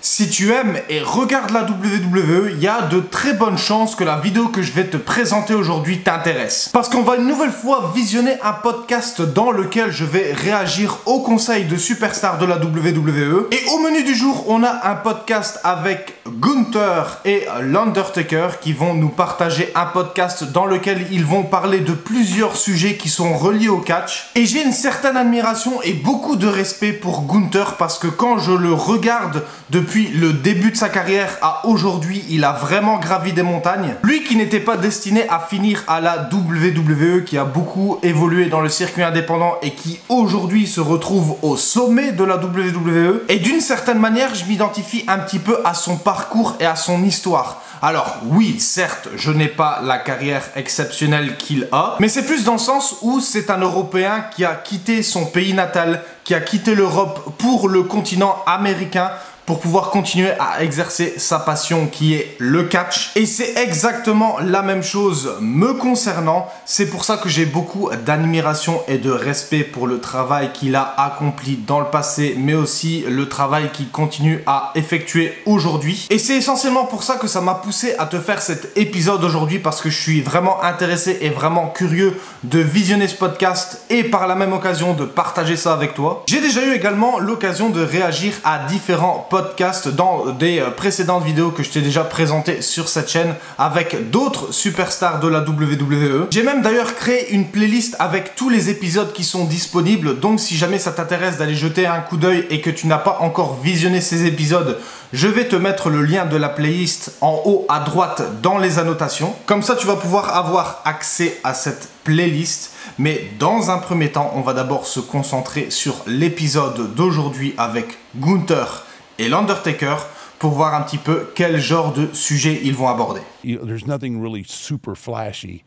Si tu aimes et regardes la WWE, il y a de très bonnes chances que la vidéo que je vais te présenter aujourd'hui t'intéresse. Parce qu'on va une nouvelle fois visionner un podcast dans lequel je vais réagir aux conseils de superstars de la WWE. Et au menu du jour, on a un podcast avec Gunther et l'Undertaker qui vont nous partager un podcast dans lequel ils vont parler de plusieurs sujets qui sont reliés au catch. Et j'ai une certaine admiration et beaucoup de respect pour Gunther parce que quand je le regarde depuis le début de sa carrière à aujourd'hui, il a vraiment gravi des montagnes. Lui qui n'était pas destiné à finir à la WWE, qui a beaucoup évolué dans le circuit indépendant et qui aujourd'hui se retrouve au sommet de la WWE. Et d'une certaine manière, je m'identifie un petit peu à son parcours et à son histoire. Alors oui, certes, je n'ai pas la carrière exceptionnelle qu'il a, mais c'est plus dans le sens où c'est un Européen qui a quitté son pays natal, qui a quitté l'Europe pour le continent américain, pour pouvoir continuer à exercer sa passion qui est le catch. Et c'est exactement la même chose me concernant. C'est pour ça que j'ai beaucoup d'admiration et de respect pour le travail qu'il a accompli dans le passé, mais aussi le travail qu'il continue à effectuer aujourd'hui. Et c'est essentiellement pour ça que ça m'a poussé à te faire cet épisode aujourd'hui, parce que je suis vraiment intéressé et vraiment curieux de visionner ce podcast et par la même occasion de partager ça avec toi. J'ai déjà eu également l'occasion de réagir à différents podcasts dans des précédentes vidéos que je t'ai déjà présentées sur cette chaîne avec d'autres superstars de la WWE. J'ai même d'ailleurs créé une playlist avec tous les épisodes qui sont disponibles, donc si jamais ça t'intéresse d'aller jeter un coup d'œil et que tu n'as pas encore visionné ces épisodes, je vais te mettre le lien de la playlist en haut à droite dans les annotations. Comme ça, tu vas pouvoir avoir accès à cette playlist. Mais dans un premier temps, on va d'abord se concentrer sur l'épisode d'aujourd'hui avec Gunther et l'Undertaker pour voir un petit peu quel genre de sujet ils vont aborder. There's nothing really super flashy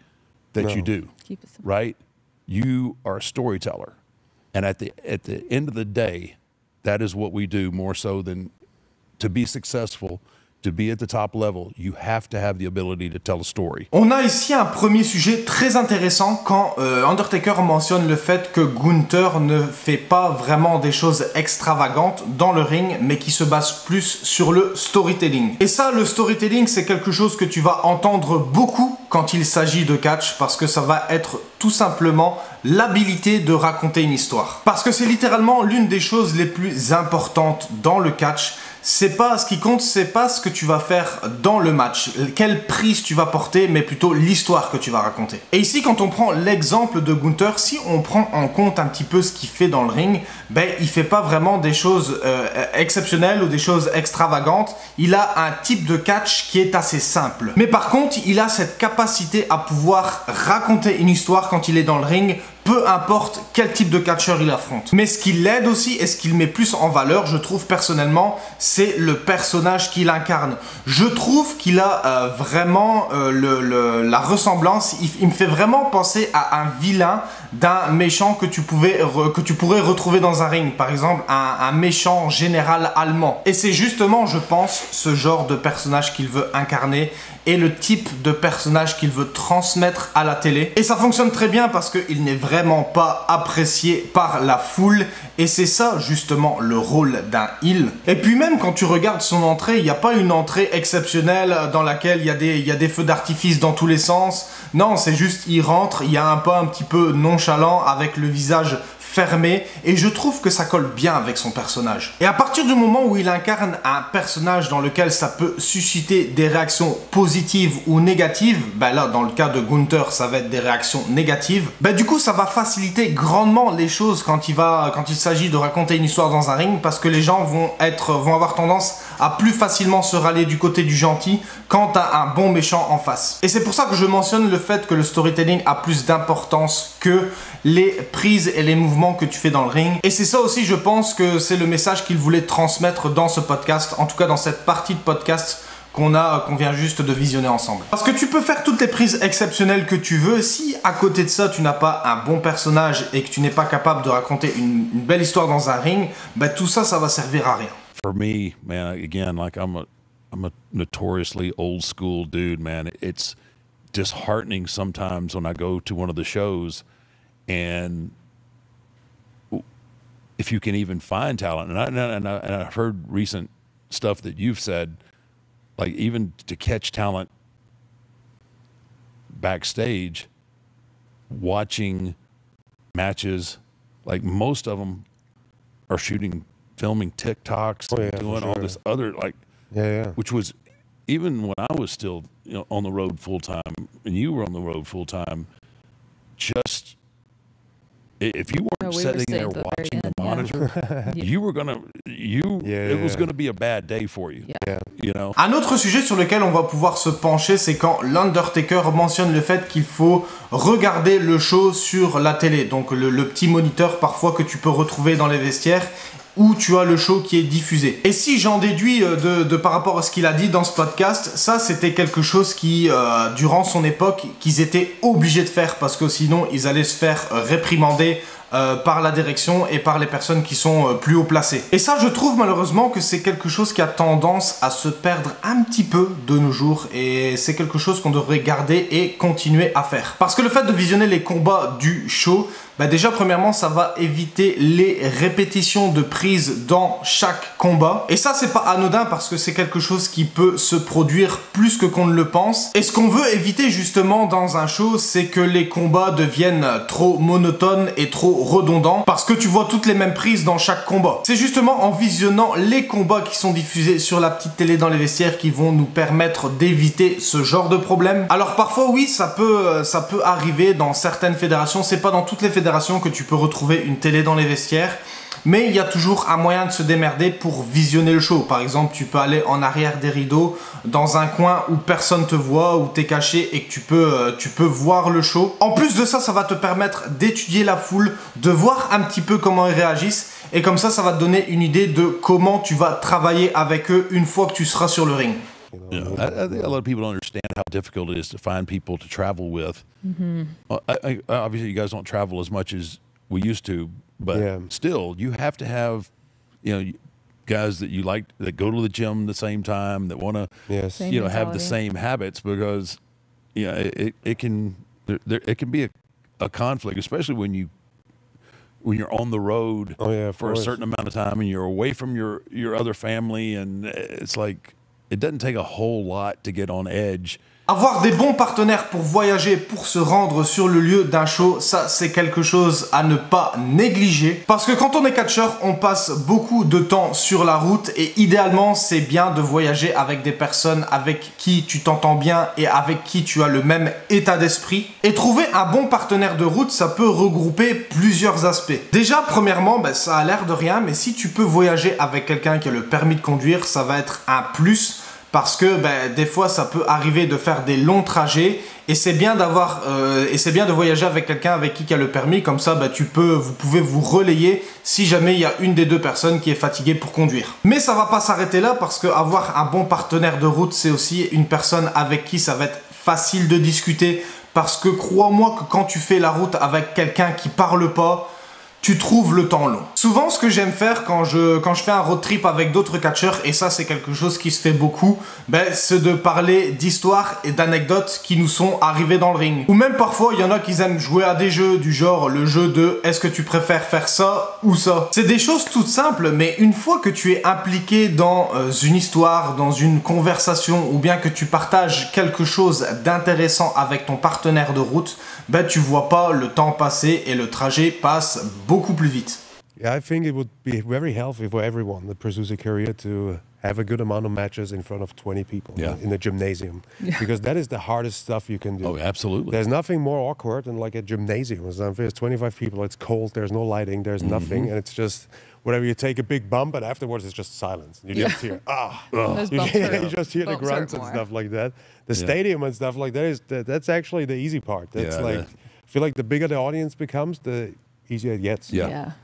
that you do, right? You are a storyteller. And at the end of the day, that is what we do more so than to be successful. To be at the top level, you have to have the ability to tell a story. On a ici un premier sujet très intéressant quand Undertaker mentionne le fait que Gunther ne fait pas vraiment des choses extravagantes dans le ring, mais qui se base plus sur le storytelling. Et ça, le storytelling, c'est quelque chose que tu vas entendre beaucoup quand il s'agit de catch, parce que ça va être tout simplement l'habilité de raconter une histoire. Parce que c'est littéralement l'une des choses les plus importantes dans le catch. C'est pas ce qui compte, c'est pas ce que tu vas faire dans le match, quelle prise tu vas porter, mais plutôt l'histoire que tu vas raconter. Et ici, quand on prend l'exemple de Gunther, si on prend en compte un petit peu ce qu'il fait dans le ring, ben il fait pas vraiment des choses exceptionnelles ou des choses extravagantes. Il a un type de catch qui est assez simple. Mais par contre, il a cette capacité à pouvoir raconter une histoire quand il est dans le ring, peu importe quel type de catcheur il affronte. Mais ce qui l'aide aussi et ce qu'il met plus en valeur, je trouve personnellement, c'est le personnage qu'il incarne. Je trouve qu'il a vraiment la ressemblance, il me fait vraiment penser à un vilain d'un méchant que tu pourrais retrouver dans un ring. Par exemple, un méchant général allemand. Et c'est justement, je pense, ce genre de personnage qu'il veut incarner et le type de personnage qu'il veut transmettre à la télé. Et ça fonctionne très bien parce qu'il n'est vraiment pas apprécié par la foule. Et c'est ça justement le rôle d'un heel. Et puis même quand tu regardes son entrée, il n'y a pas une entrée exceptionnelle dans laquelle il y a des feux d'artifice dans tous les sens. Non, c'est juste il rentre, il y a un pas un petit peu nonchalant avec le visage fermé, et je trouve que ça colle bien avec son personnage. Et à partir du moment où il incarne un personnage dans lequel ça peut susciter des réactions positives ou négatives, ben là dans le cas de Gunther ça va être des réactions négatives, ben du coup ça va faciliter grandement les choses quand il s'agit de raconter une histoire dans un ring, parce que les gens vont avoir tendance à plus facilement se rallier du côté du gentil quand t'as un bon méchant en face. Et c'est pour ça que je mentionne le fait que le storytelling a plus d'importance que les prises et les mouvements que tu fais dans le ring. Et c'est ça aussi, je pense que c'est le message qu'il voulait transmettre dans ce podcast, en tout cas dans cette partie de podcast qu'on vient juste de visionner ensemble. Parce que tu peux faire toutes les prises exceptionnelles que tu veux, si à côté de ça tu n'as pas un bon personnage et que tu n'es pas capable de raconter une belle histoire dans un ring, bah tout ça, ça va servir à rien. For me, man, again, like I'm a notoriously old school dude, man. It's disheartening sometimes when I go to one of the shows and if you can even find talent. And I've heard recent stuff that you've said, like even to catch talent backstage, watching matches, like most of them are filming TikToks, doing all this other, like, which was, even when I was still, on the road full time, and you were on the road full time, just if you weren't sitting there watching the monitor, you were it was gonna be a bad day for you. Un autre sujet sur lequel on va pouvoir se pencher, c'est quand l'Undertaker mentionne le fait qu'il faut regarder le show sur la télé, donc le petit moniteur parfois que tu peux retrouver dans les vestiaires, où tu as le show qui est diffusé. Et si j'en déduis de par rapport à ce qu'il a dit dans ce podcast, ça c'était quelque chose qui, durant son époque, qu'ils étaient obligés de faire parce que sinon ils allaient se faire réprimander par la direction et par les personnes qui sont plus haut placées. Et ça, je trouve malheureusement que c'est quelque chose qui a tendance à se perdre un petit peu de nos jours, et c'est quelque chose qu'on devrait garder et continuer à faire. Parce que le fait de visionner les combats du show, déjà premièrement ça va éviter les répétitions de prises dans chaque combat, et ça c'est pas anodin parce que c'est quelque chose qui peut se produire plus que qu'on ne le pense. Et ce qu'on veut éviter justement dans un show, c'est que les combats deviennent trop monotones et trop redondants parce que tu vois toutes les mêmes prises dans chaque combat. C'est justement en visionnant les combats qui sont diffusés sur la petite télé dans les vestiaires qui vont nous permettre d'éviter ce genre de problème. Alors parfois oui, ça peut arriver dans certaines fédérations, c'est pas dans toutes les fédérations que tu peux retrouver une télé dans les vestiaires, mais il y a toujours un moyen de se démerder pour visionner le show. Par exemple, tu peux aller en arrière des rideaux, dans un coin où personne te voit, où t'es caché et que tu peux voir le show. En plus de ça, ça va te permettre d'étudier la foule, de voir un petit peu comment ils réagissent, et comme ça va te donner une idée de comment tu vas travailler avec eux une fois que tu seras sur le ring. I think a lot of people don't understand how difficult it is to find people to travel with. Obviously, you guys don't travel as much as we used to, but still, you have to have, guys that you like that go to the gym the same time, that want to, have the same habits, because, it can be a conflict, especially when you're on the road for a certain amount of time and you're away from your other family, and it's like, it doesn't take a whole lot to get on edge. Avoir des bons partenaires pour voyager, pour se rendre sur le lieu d'un show, ça c'est quelque chose à ne pas négliger. Parce que quand on est catcheur, on passe beaucoup de temps sur la route, et idéalement c'est bien de voyager avec des personnes avec qui tu t'entends bien et avec qui tu as le même état d'esprit. Et trouver un bon partenaire de route, ça peut regrouper plusieurs aspects. Déjà, premièrement, ça a l'air de rien, mais si tu peux voyager avec quelqu'un qui a le permis de conduire, ça va être un plus. Parce que des fois ça peut arriver de faire des longs trajets, et c'est bien de voyager avec quelqu'un avec qui a le permis, comme ça vous pouvez vous relayer si jamais il y a une des deux personnes qui est fatiguée pour conduire. Mais ça va pas s'arrêter là, parce que avoir un bon partenaire de route, c'est aussi une personne avec qui ça va être facile de discuter, parce que crois-moi que quand tu fais la route avec quelqu'un qui parle pas, tu trouves le temps long. Souvent, ce que j'aime faire quand je fais un road trip avec d'autres catcheurs, et ça c'est quelque chose qui se fait beaucoup, c'est de parler d'histoires et d'anecdotes qui nous sont arrivées dans le ring. Ou même parfois, il y en a qui aiment jouer à des jeux du genre le jeu de « Est-ce que tu préfères faire ça ou ça ?» C'est des choses toutes simples, mais une fois que tu es impliqué dans une histoire, dans une conversation, ou bien que tu partages quelque chose d'intéressant avec ton partenaire de route, tu vois pas le temps passer et le trajet passe beaucoup plus vite. Yeah, I think it would be very healthy for everyone that pursues a career to have a good amount of matches in front of 20 people in a gymnasium. Because that is the hardest stuff you can do. Oh, absolutely. There's nothing more awkward than like a gymnasium. There's 25 people, it's cold, there's no lighting, there's nothing, and it's just whatever, you take a big bump, and afterwards it's just silence. You just hear, you just hear the grunts and stuff like that. The stadium and stuff like that, that's actually the easy part. That's I feel like the bigger the audience becomes, the easier it gets.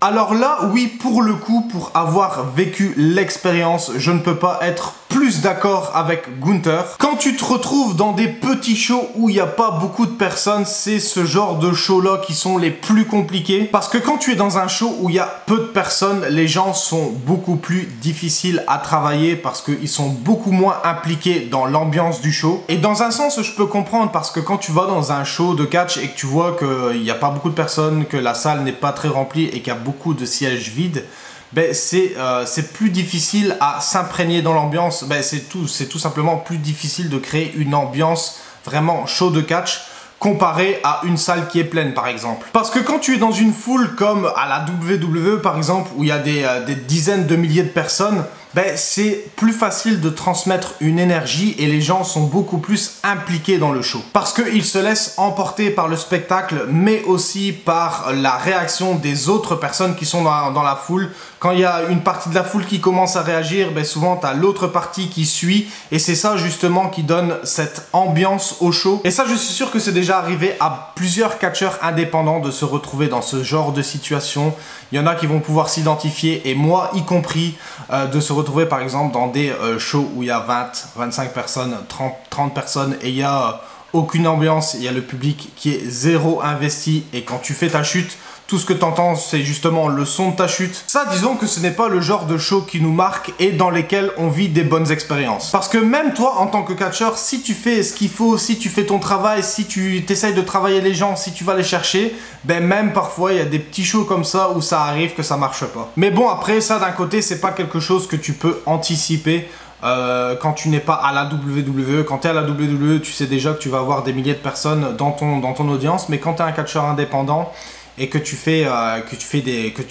Alors là, oui, pour le coup, pour avoir vécu l'expérience, je ne peux pas être plus d'accord avec Gunther. Quand tu te retrouves dans des petits shows où il n'y a pas beaucoup de personnes, c'est ce genre de shows-là qui sont les plus compliqués. Parce que quand tu es dans un show où il y a peu de personnes, les gens sont beaucoup plus difficiles à travailler parce qu'ils sont beaucoup moins impliqués dans l'ambiance du show. Et dans un sens, je peux comprendre, parce que quand tu vas dans un show de catch et que tu vois qu'il n'y a pas beaucoup de personnes, que la salle n'est pas très remplie et qu'il y a beaucoup de sièges vides, ben c'est plus difficile à s'imprégner dans l'ambiance. Ben c'est tout simplement plus difficile de créer une ambiance vraiment show de catch comparé à une salle qui est pleine par exemple. Parce que quand tu es dans une foule comme à la WWE par exemple, où il y a des dizaines de milliers de personnes, ben, c'est plus facile de transmettre une énergie et les gens sont beaucoup plus impliqués dans le show. Parce qu'ils se laissent emporter par le spectacle, mais aussi par la réaction des autres personnes qui sont dans la foule. Quand il y a une partie de la foule qui commence à réagir, ben souvent tu as l'autre partie qui suit, et c'est ça justement qui donne cette ambiance au show. Et ça, je suis sûr que c'est déjà arrivé à plusieurs catcheurs indépendants de se retrouver dans ce genre de situation. Il y en a qui vont pouvoir s'identifier, et moi y compris, de se retrouver par exemple dans des shows où il y a 20, 25 personnes, 30 personnes, et il y a aucune ambiance, il y a le public qui est zéro investi, et quand tu fais ta chute, tout ce que tu entends, c'est justement le son de ta chute. Ça, disons que ce n'est pas le genre de show qui nous marque et dans lesquels on vit des bonnes expériences. Parce que même toi, en tant que catcheur, si tu fais ce qu'il faut, si tu fais ton travail, si tu essayes de travailler les gens, si tu vas les chercher, ben même parfois, il y a des petits shows comme ça où ça arrive que ça marche pas. Mais bon, après, ça d'un côté, c'est pas quelque chose que tu peux anticiper. Quand tu n'es pas à la WWE, quand tu es à la WWE, tu sais déjà que tu vas avoir des milliers de personnes dans ton audience, mais quand tu es un catcheur indépendant et que tu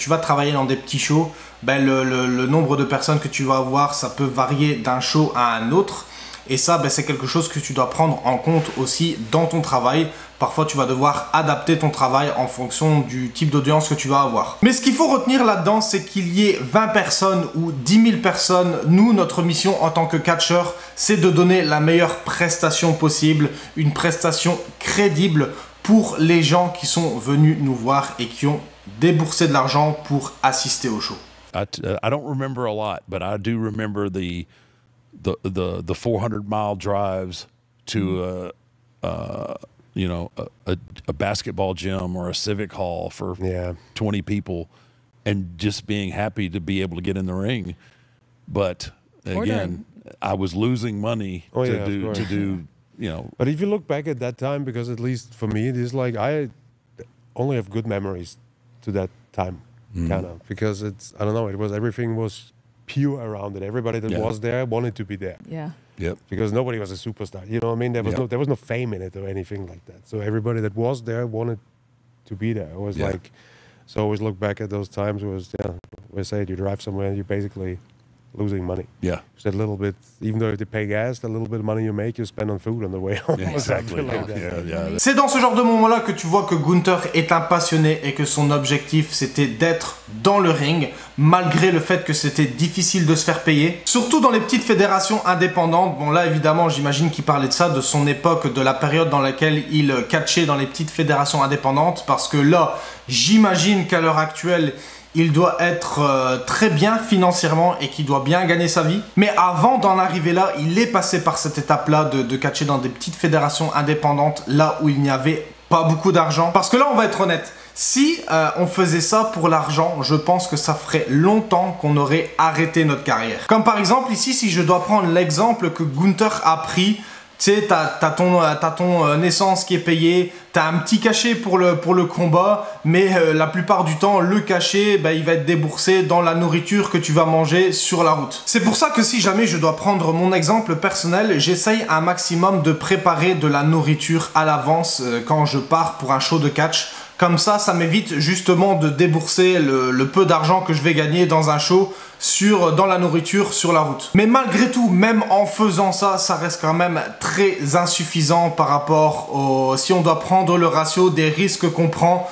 vas travailler dans des petits shows, ben le nombre de personnes que tu vas avoir, ça peut varier d'un show à un autre. Et ça, ben, c'est quelque chose que tu dois prendre en compte aussi dans ton travail. Parfois, tu vas devoir adapter ton travail en fonction du type d'audience que tu vas avoir. Mais ce qu'il faut retenir là-dedans, c'est qu'il y ait 20 personnes ou 10 000 personnes. Nous, notre mission en tant que catcheur, c'est de donner la meilleure prestation possible, une prestation crédible pour les gens qui sont venus nous voir et qui ont déboursé de l'argent pour assister au show. I don't remember a lot, but I do remember the 400-mile drives to a basketball gym or a civic hall for 20 people, and just being happy to be able to get in the ring. But again, I was losing money to do. You know. But if you look back at that time, because at least for me, it is like I only have good memories to that time, kind of, because it's, I don't know, everything was pure around it. Everybody that was there wanted to be there. Yeah. Yep. Because nobody was a superstar. You know what I mean? There was no fame in it or anything like that. So everybody that was there wanted to be there. It was like, so I always look back at those times. It was, we say you drive somewhere and you basically losing money. Yeah. Just a little bit, even though if they pay gas, the little bit of money you make, you spend on food on the way home. Yeah, exactly. C'est dans ce genre de moment-là que tu vois que Gunther est un passionné et que son objectif, c'était d'être dans le ring, malgré le fait que c'était difficile de se faire payer. Surtout dans les petites fédérations indépendantes. Bon là, évidemment, j'imagine qu'il parlait de ça, de son époque, de la période dans laquelle il catchait dans les petites fédérations indépendantes. Parce que là, j'imagine qu'à l'heure actuelle, il doit être très bien financièrement et qu'il doit bien gagner sa vie. Mais avant d'en arriver là, il est passé par cette étape-là de catcher dans des petites fédérations indépendantes, là où il n'y avait pas beaucoup d'argent. Parce que là, on va être honnête, si on faisait ça pour l'argent, je pense que ça ferait longtemps qu'on aurait arrêté notre carrière. Comme par exemple ici, si je dois prendre l'exemple que Gunther a pris, tu sais, t'as ton essence qui est payée, t'as un petit cachet pour le combat, mais la plupart du temps, le cachet, il va être déboursé dans la nourriture que tu vas manger sur la route. C'est pour ça que si jamais je dois prendre mon exemple personnel, j'essaye un maximum de préparer de la nourriture à l'avance quand je pars pour un show de catch. Comme ça, ça m'évite justement de débourser le peu d'argent que je vais gagner dans un show dans la nourriture sur la route. Mais malgré tout, même en faisant ça, ça reste quand même très insuffisant par rapport si on doit prendre le ratio des risques qu'on prend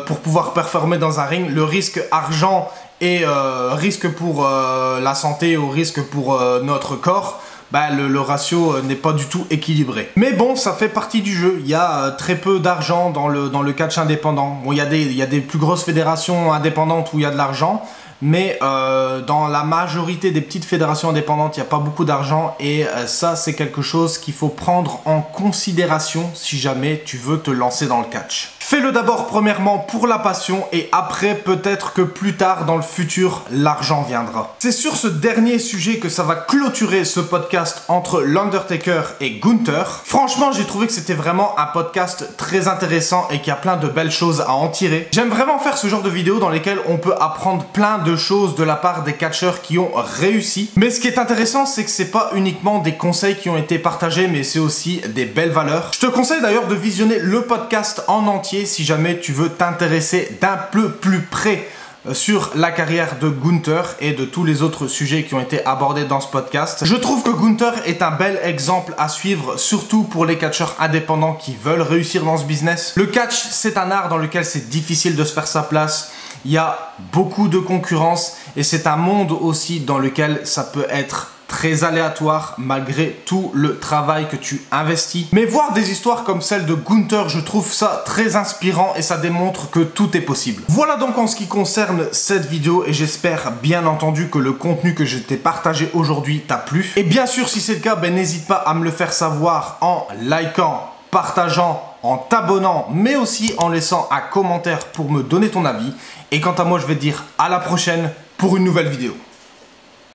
pour pouvoir performer dans un ring, le risque argent et risque pour la santé ou risque pour notre corps. Le ratio n'est pas du tout équilibré. Mais bon, ça fait partie du jeu. Il y a très peu d'argent dans le catch indépendant. Bon, il y a des plus grosses fédérations indépendantes où il y a de l'argent, mais dans la majorité des petites fédérations indépendantes, il n'y a pas beaucoup d'argent, et ça, c'est quelque chose qu'il faut prendre en considération si jamais tu veux te lancer dans le catch. Fais-le d'abord premièrement pour la passion, et après peut-être que plus tard dans le futur l'argent viendra. C'est sur ce dernier sujet que ça va clôturer ce podcast entre l'Undertaker et Gunther. Franchement, j'ai trouvé que c'était vraiment un podcast très intéressant et qu'il y a plein de belles choses à en tirer. J'aime vraiment faire ce genre de vidéos dans lesquelles on peut apprendre plein de de choses de la part des catcheurs qui ont réussi. Mais ce qui est intéressant, c'est que c'est pas uniquement des conseils qui ont été partagés, mais c'est aussi des belles valeurs. Je te conseille d'ailleurs de visionner le podcast en entier si jamais tu veux t'intéresser d'un peu plus près sur la carrière de Gunther et de tous les autres sujets qui ont été abordés dans ce podcast. Je trouve que Gunther est un bel exemple à suivre, surtout pour les catcheurs indépendants qui veulent réussir dans ce business. Le catch, c'est un art dans lequel c'est difficile de se faire sa place. Il y a beaucoup de concurrence et c'est un monde aussi dans lequel ça peut être très aléatoire malgré tout le travail que tu investis. Mais voir des histoires comme celle de Gunther, je trouve ça très inspirant et ça démontre que tout est possible. Voilà donc en ce qui concerne cette vidéo et j'espère bien entendu que le contenu que je t'ai partagé aujourd'hui t'a plu. Et bien sûr, si c'est le cas, n'hésite pas à me le faire savoir en likant, partageant, en t'abonnant, mais aussi en laissant un commentaire pour me donner ton avis. Et quant à moi, je vais te dire à la prochaine pour une nouvelle vidéo.